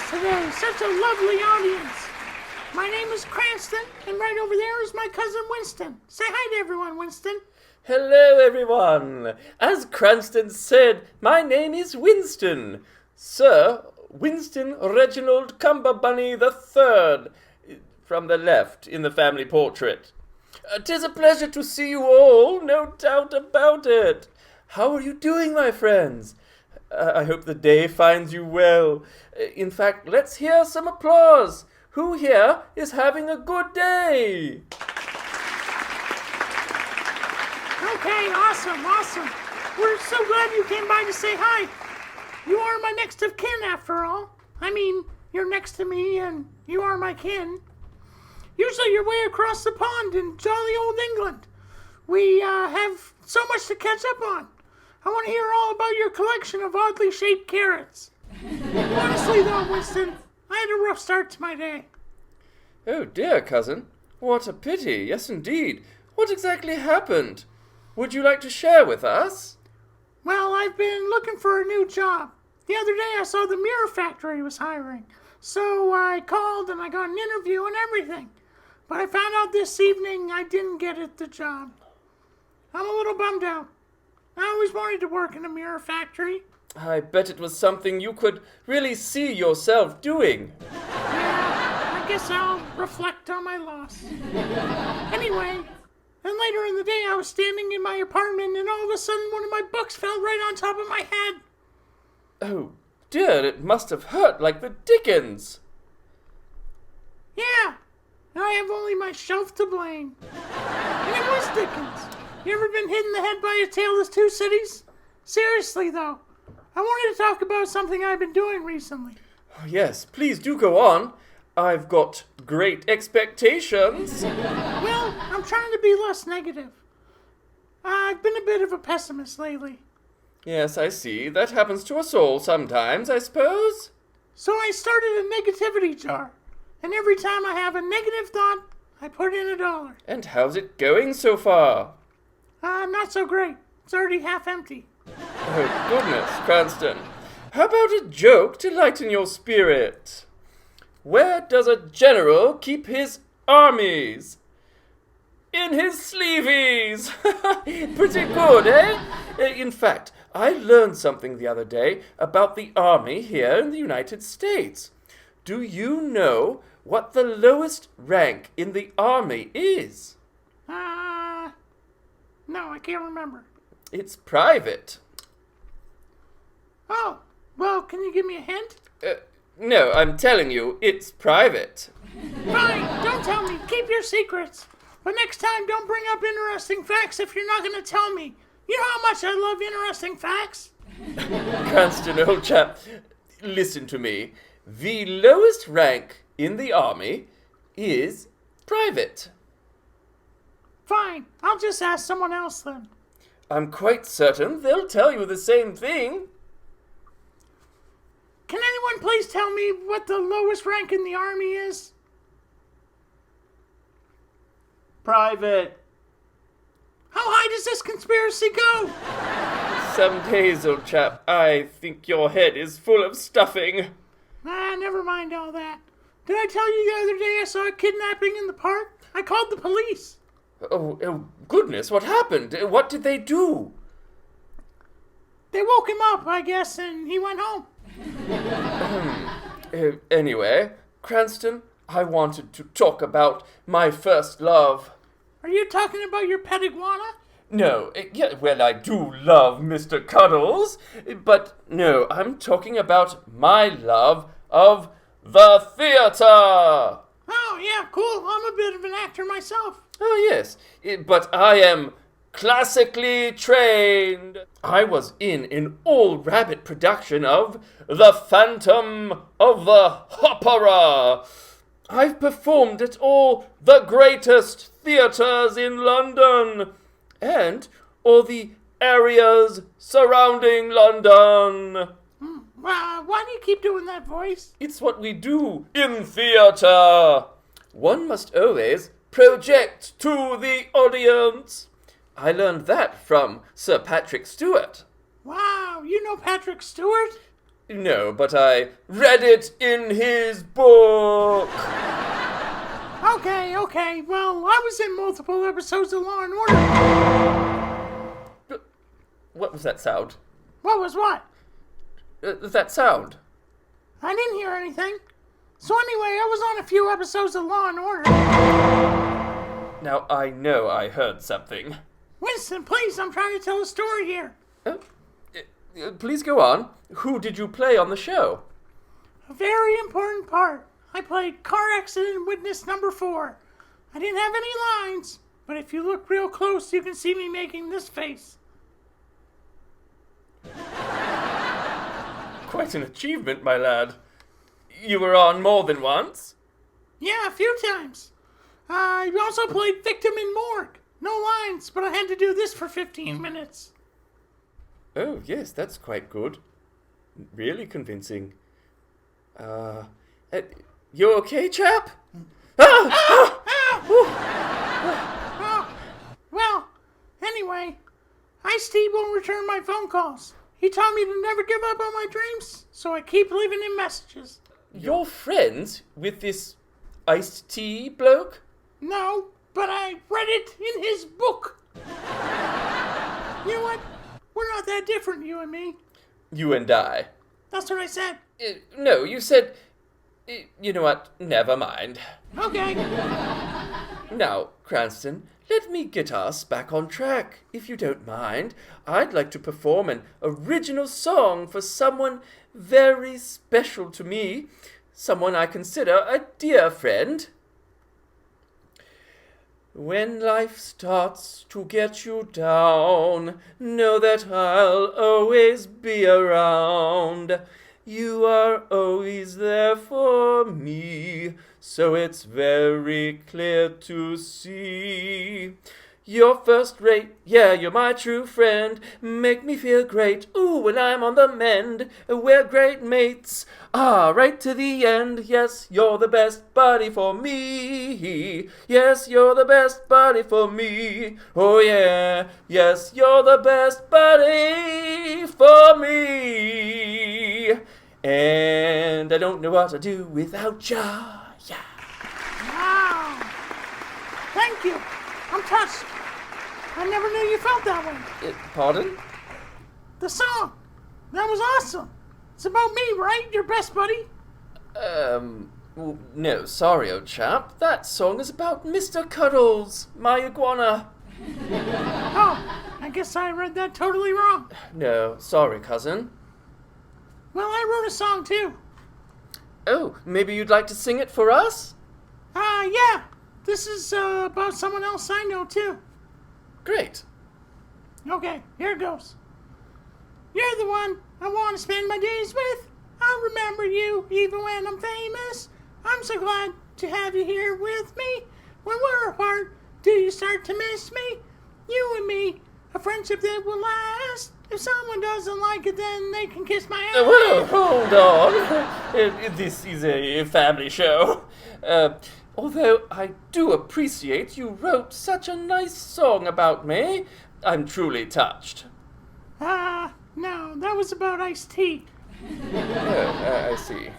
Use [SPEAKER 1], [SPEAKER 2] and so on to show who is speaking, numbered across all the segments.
[SPEAKER 1] us today. Such a lovely audience. My name is Cranston, and right over there is my cousin Winston. Say hi to everyone, Winston.
[SPEAKER 2] Hello, everyone. As Cranston said, my name is Winston. Sir Winston Reginald Cumberbunny III, from the left in the family portrait. 'Tis a pleasure to see you all, no doubt about it. How are you doing, my friends? I hope the day finds you well. In fact, let's hear some applause. Who here is having a good day?
[SPEAKER 1] Okay, awesome. We're so glad you came by to say hi. You are my next of kin, after all. I mean, you're next to me, and you are my kin. Usually you're way across the pond in jolly old England. We have so much to catch up on. I want to hear all about your collection of oddly shaped carrots. Honestly, though, Winston, I had a rough start to my day.
[SPEAKER 2] Oh dear, cousin. What a pity. Yes, indeed. What exactly happened? Would you like to share with us?
[SPEAKER 1] Well, I've been looking for a new job. The other day I saw the mirror factory was hiring. So I called and I got an interview and everything. But I found out this evening I didn't get the job. I'm a little bummed out. I always wanted to work in a mirror factory.
[SPEAKER 2] I bet it was something you could really see yourself doing.
[SPEAKER 1] Yeah, I guess I'll reflect on my loss. Anyway, then later in the day I was standing in my apartment and all of a sudden one of my books fell right on top of my head.
[SPEAKER 2] Oh dear, it must have hurt like the dickens.
[SPEAKER 1] Yeah, and I have only my shelf to blame. And it was Dickens. You ever been hit in the head by a tale of two cities? Seriously, though, I wanted to talk about something I've been doing recently.
[SPEAKER 2] Oh, yes, please do go on. I've got great expectations.
[SPEAKER 1] Well, I'm trying to be less negative. I've been a bit of a pessimist lately.
[SPEAKER 2] Yes, I see. That happens to us all sometimes, I suppose.
[SPEAKER 1] So I started a negativity jar. And every time I have a negative thought, I put in $1.
[SPEAKER 2] And how's it going so far?
[SPEAKER 1] Not so great. It's already half empty.
[SPEAKER 2] Oh, goodness, Cranston. How about a joke to lighten your spirit? Where does a general keep his armies? In his sleeveys! Pretty good, eh? In fact, I learned something the other day about the army here in the United States. Do you know what the lowest rank in the army is?
[SPEAKER 1] No, I can't remember.
[SPEAKER 2] It's private.
[SPEAKER 1] Oh, well, can you give me a hint?
[SPEAKER 2] No, I'm telling you, it's private.
[SPEAKER 1] Fine, don't tell me. Keep your secrets. But next time, don't bring up interesting facts if you're not going to tell me. You know how much I love interesting facts?
[SPEAKER 2] Cranston, old chap, listen to me. The lowest rank in the army is private.
[SPEAKER 1] Fine, I'll just ask someone else then.
[SPEAKER 2] I'm quite certain they'll tell you the same thing.
[SPEAKER 1] Can anyone please tell me what the lowest rank in the army is?
[SPEAKER 2] Private.
[SPEAKER 1] How high does this conspiracy go?
[SPEAKER 2] Some days, old chap, I think your head is full of stuffing.
[SPEAKER 1] Never mind all that. Did I tell you the other day I saw a kidnapping in the park? I called the police.
[SPEAKER 2] Oh, goodness, what happened? What did they do?
[SPEAKER 1] They woke him up, I guess, and he went home.
[SPEAKER 2] Anyway, Cranston, I wanted to talk about my first love.
[SPEAKER 1] Are you talking about your pet iguana?
[SPEAKER 2] No, yeah, well, I do love Mr. Cuddles, but no, I'm talking about my love of the theater.
[SPEAKER 1] Oh, yeah, cool. I'm a bit of an actor myself.
[SPEAKER 2] Oh, yes, but I am classically trained. I was in an all-rabbit production of The Phantom of the Opera. I've performed at all the greatest theatres in London and all the areas surrounding London.
[SPEAKER 1] Why do you keep doing that voice?
[SPEAKER 2] It's what we do in theatre. One must always project to the audience. I learned that from Sir Patrick Stewart.
[SPEAKER 1] Wow, you know Patrick Stewart?
[SPEAKER 2] No, but I read it in his book.
[SPEAKER 1] Okay. Well, I was in multiple episodes of Law and Order.
[SPEAKER 2] What was that sound?
[SPEAKER 1] What was what?
[SPEAKER 2] That sound.
[SPEAKER 1] I didn't hear anything. So anyway, I was on a few episodes of Law and Order.
[SPEAKER 2] Now, I know I heard something.
[SPEAKER 1] Winston, please, I'm trying to tell a story here.
[SPEAKER 2] Please go on. Who did you play on the show?
[SPEAKER 1] A very important part. I played car accident witness number 4. I didn't have any lines, but if you look real close, you can see me making this face.
[SPEAKER 2] Quite an achievement, my lad. You were on more than once?
[SPEAKER 1] Yeah, a few times. I also played victim in morgue. No lines, but I had to do this for 15 minutes.
[SPEAKER 2] Oh, yes, that's quite good. Really convincing. You okay, chap?
[SPEAKER 1] Well, anyway, Ice-T won't return my phone calls. He taught me to never give up on my dreams, so I keep leaving him messages.
[SPEAKER 2] You're friends with this iced tea bloke?
[SPEAKER 1] No, but I read it in his book. You know what? We're not that different, you and me.
[SPEAKER 2] You and I.
[SPEAKER 1] That's what I said.
[SPEAKER 2] No, you said... You know what? Never mind.
[SPEAKER 1] Okay.
[SPEAKER 2] Now, Cranston, let me get us back on track, if you don't mind. I'd like to perform an original song for someone very special to me, someone I consider a dear friend. When life starts to get you down, know that I'll always be around. You are always there for me, so it's very clear to see. You're first rate, yeah, you're my true friend. Make me feel great, ooh, when I'm on the mend. We're great mates, right to the end. Yes, you're the best buddy for me. Yes, you're the best buddy for me. Oh yeah, yes, you're the best buddy for me. And I don't know what to do without ya. Yeah.
[SPEAKER 1] Wow. Thank you. I'm touched. I never knew you felt that way.
[SPEAKER 2] Pardon?
[SPEAKER 1] The song. That was awesome. It's about me, right? Your best buddy?
[SPEAKER 2] Well, no, sorry, old chap. That song is about Mr. Cuddles, my iguana.
[SPEAKER 1] Oh, I guess I read that totally wrong.
[SPEAKER 2] No, sorry, cousin.
[SPEAKER 1] Well, I wrote a song too.
[SPEAKER 2] Oh, maybe you'd like to sing it for us?
[SPEAKER 1] Yeah. This is about someone else I know too.
[SPEAKER 2] Great.
[SPEAKER 1] Okay, here it goes. You're the one I want to spend my days with. I'll remember you even when I'm famous. I'm so glad to have you here with me. When we're apart, do you start to miss me? You and me, a friendship that will last. If someone doesn't like it, then they can kiss my ass.
[SPEAKER 2] Whoa, hold on. This is a family show. Although I do appreciate you wrote such a nice song about me. I'm truly touched.
[SPEAKER 1] No, that was about Ice-T.
[SPEAKER 2] I see.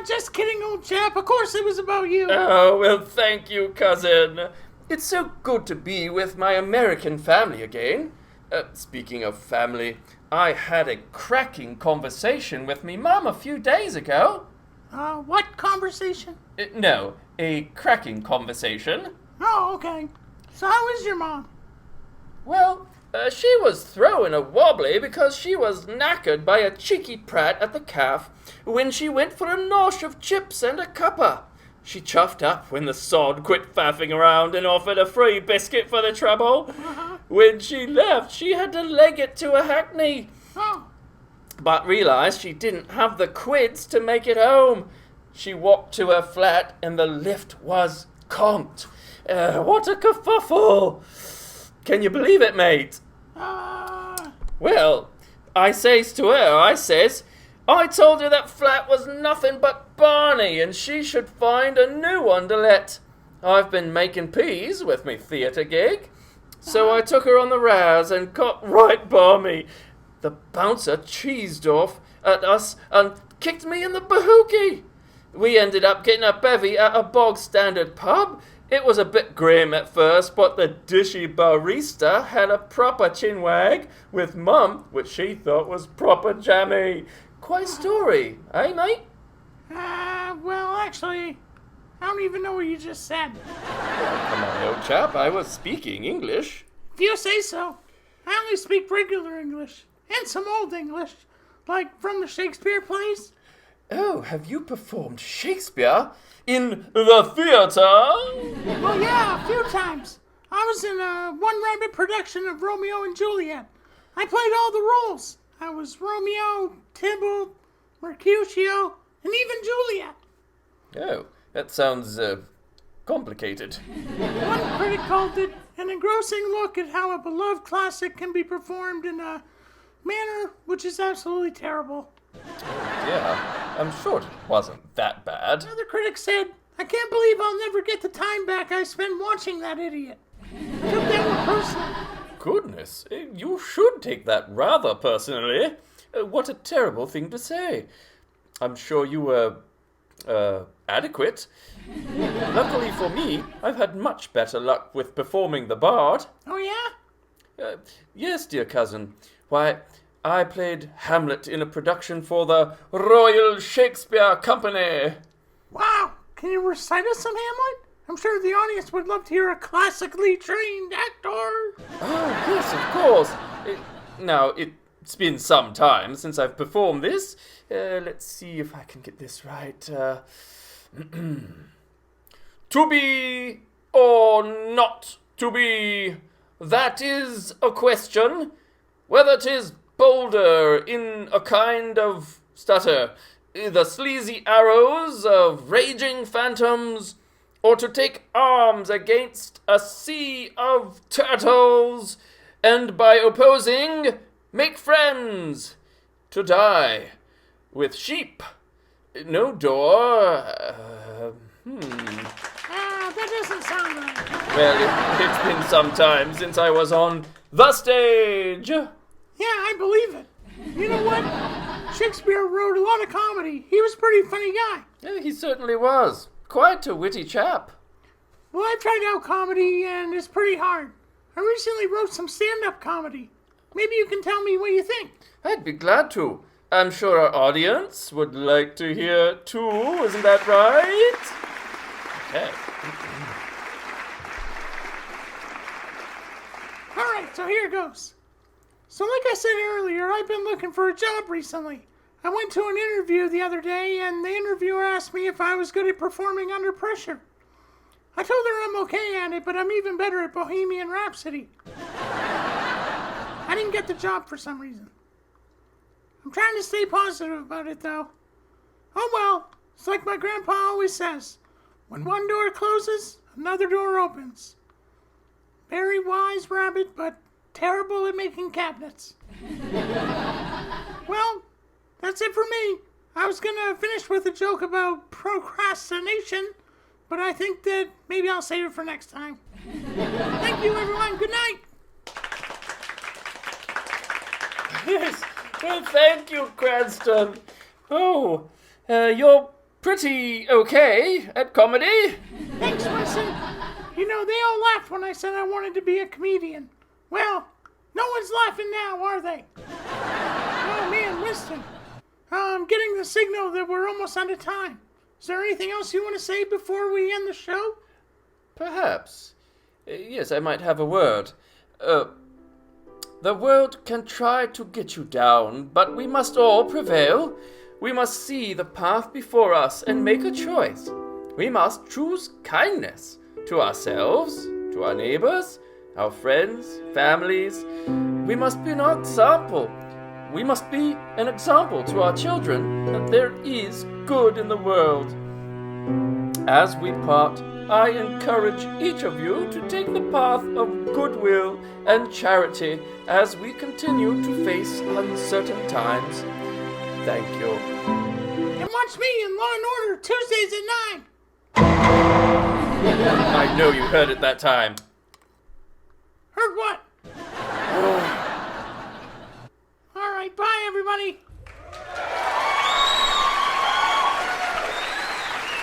[SPEAKER 1] Just kidding, old chap. Of course it was about you.
[SPEAKER 2] Oh, well, thank you, cousin. It's so good to be with my American family again. Speaking of family, I had a cracking conversation with me mum a few days ago.
[SPEAKER 1] What conversation?
[SPEAKER 2] No, a cracking conversation.
[SPEAKER 1] Oh, okay. So how is your mom?
[SPEAKER 2] Well, she was throwing a wobbly because she was knackered by a cheeky prat at the calf when she went for a nosh of chips and a cuppa. She chuffed up when the sod quit faffing around and offered a free biscuit for the trouble. When she left, she had to leg it to a hackney.
[SPEAKER 1] Oh.
[SPEAKER 2] But realised she didn't have the quids to make it home. She walked to her flat and the lift was comped. What a kerfuffle! Can you believe it, mate? Well, I says to her, I told her that flat was nothing but Barney and she should find a new one to let. I've been making peas with me theatre gig. So I took her on the razz and got right balmy. the bouncer cheesed off at us and kicked me in the bahookie. We ended up getting a bevy at a bog-standard pub. It was a bit grim at first, but the dishy barista had a proper chinwag with Mum, which she thought was proper jammy. Quite a story, eh, mate?
[SPEAKER 1] Well, actually, I don't even know what you just said.
[SPEAKER 2] Come on, old chap, I was speaking English.
[SPEAKER 1] If you say so. I only speak regular English, and some old English, like from the Shakespeare plays.
[SPEAKER 2] Oh, have you performed Shakespeare in the theatre?
[SPEAKER 1] Well, yeah, a few times. I was in a one-rabbit production of Romeo and Juliet. I played all the roles. I was Romeo, Tybalt, Mercutio, and even Juliet.
[SPEAKER 2] Oh, that sounds, complicated.
[SPEAKER 1] One critic called it an engrossing look at how a beloved classic can be performed in a manner which is absolutely terrible.
[SPEAKER 2] Yeah, I'm sure it wasn't that bad.
[SPEAKER 1] Another critic said, I can't believe I'll never get the time back I spent watching that idiot. I took that one personally.
[SPEAKER 2] Goodness, you should take that rather personally. What a terrible thing to say. I'm sure you were, adequate. Luckily for me, I've had much better luck with performing the bard.
[SPEAKER 1] Oh, yeah?
[SPEAKER 2] Yes, dear cousin. Why, I played Hamlet in a production for the Royal Shakespeare Company.
[SPEAKER 1] Wow, can you recite us some Hamlet? I'm sure the audience would love to hear a classically trained actor.
[SPEAKER 2] Oh, yes, of course. Now, it's been some time since I've performed this. Let's see if I can get this right. To be or not to be, that is a question. Whether 'tis bolder in a kind of stutter, the sleazy arrows of raging phantoms, or to take arms against a sea of turtles, and by opposing make friends, to die with sheep, no door.
[SPEAKER 1] That doesn't sound right.
[SPEAKER 2] Well, it's been some time since I was on the stage.
[SPEAKER 1] Yeah, I believe it. You know what? Shakespeare wrote a lot of comedy. He was a pretty funny guy.
[SPEAKER 2] Yeah, he certainly was. Quite a witty chap.
[SPEAKER 1] Well, I've tried out comedy, and it's pretty hard. I recently wrote some stand-up comedy. Maybe you can tell me what you think.
[SPEAKER 2] I'd be glad to. I'm sure our audience would like to hear too. Isn't that right? Okay.
[SPEAKER 1] All right, so here goes. So like I said earlier, I've been looking for a job recently. I went to an interview the other day, and the interviewer asked me if I was good at performing under pressure. I told her I'm okay at it, but I'm even better at Bohemian Rhapsody. I didn't get the job for some reason. I'm trying to stay positive about it, though. Oh well, it's like my grandpa always says. When one door closes, another door opens. Very wise rabbit, but terrible at making cabinets. Well, that's it for me. I was gonna finish with a joke about procrastination, but I think that maybe I'll save it for next time. Thank you, everyone. Good night.
[SPEAKER 2] Yes. Well, thank you, Cranston. Oh, you're pretty okay at comedy.
[SPEAKER 1] Thanks, Winston. You know, they all laughed when I said I wanted to be a comedian. Well, no one's laughing now, are they? Oh, man, Winston. I'm getting the signal that we're almost out of time. Is there anything else you want to say before we end the show?
[SPEAKER 2] Perhaps. Yes, I might have a word. The world can try to get you down, but we must all prevail. We must see the path before us and make a choice. We must choose kindness to ourselves, to our neighbors, our friends, families. We must be an example. We must be an example to our children that there is good in the world. As we part, I encourage each of you to take the path of goodwill and charity as we continue to face uncertain times. Thank you.
[SPEAKER 1] And watch me in Law and Order Tuesdays at 9.
[SPEAKER 2] I know you heard it that time.
[SPEAKER 1] Heard what? All right. everybody.